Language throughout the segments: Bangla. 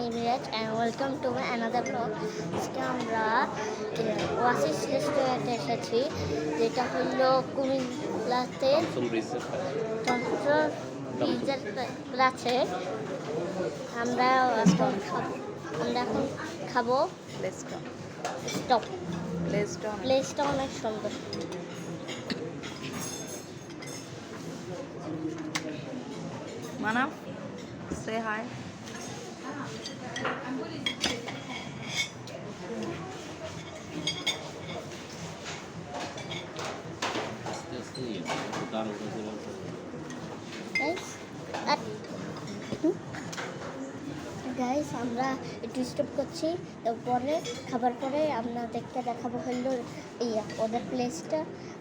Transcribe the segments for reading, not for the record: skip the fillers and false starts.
আমি Miraj and welcome to my another blog. আজকে আমরা ওয়াসিস রেস্টুরেন্টে এসেছি, যেটা হলো কুমিল্লাতে ব্রিজের কাছে। আমরা এখন খাবো স্টপ। প্লেসটা অনেক সুন্দর। Mana, say hi. গাইস আমরা একটু স্টপ করছি, তারপরে খাবার পরে আপনাদেরকে দেখাবো হলো ওদের প্লেসটা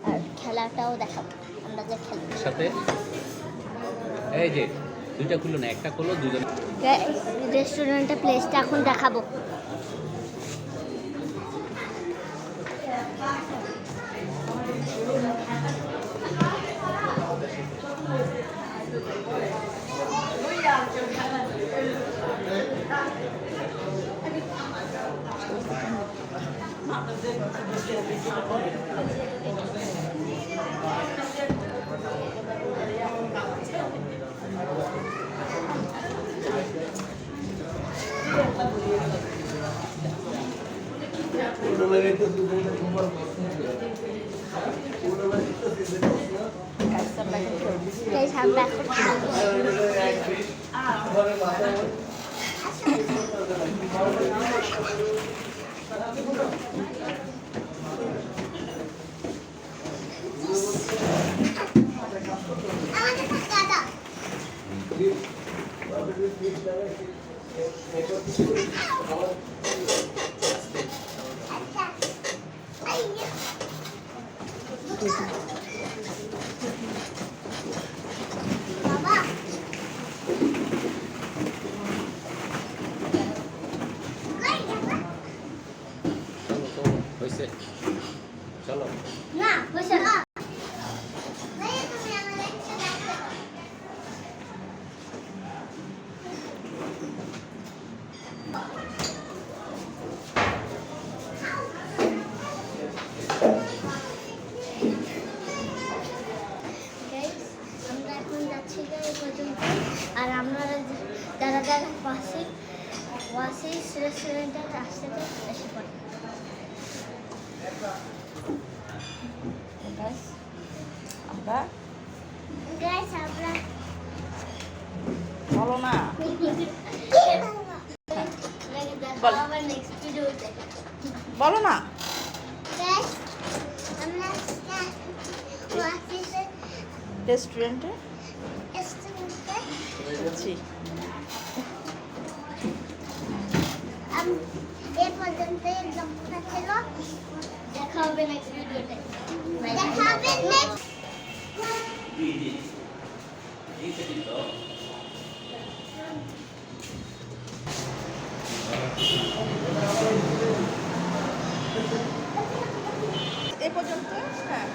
আর খেলাটাও দেখাবো। আমরা যে খেলি সাথে এই যে দুইটা খুললো না, একটা খুললো, দুজন। রেস্টুরেন্টের প্লেসটা এখন দেখাবো। Guys, I'm back. হয়েছে, চলো। না, হইছে না। আমরা এখন যাচ্ছি এই পর্যন্ত। আর আপনারা যারা যারা ওয়াসিস রেস্টুরেন্টে আসতে এসে পড়ে। আমরা গাইস আমরা বলো না। বল আবার নেক্সট ভিডিওতে বলো না। গাইস আমরা ওয়াসিস রেস্টুরেন্টে রেস্টুরেন্টে এসেছি। এই পর্যন্ত একদম ছিল। দেখা হবে নেক্সট ভিডিওতে। দেখা হবে নেক্সট। এ পর্যন্ত, হ্যাঁ।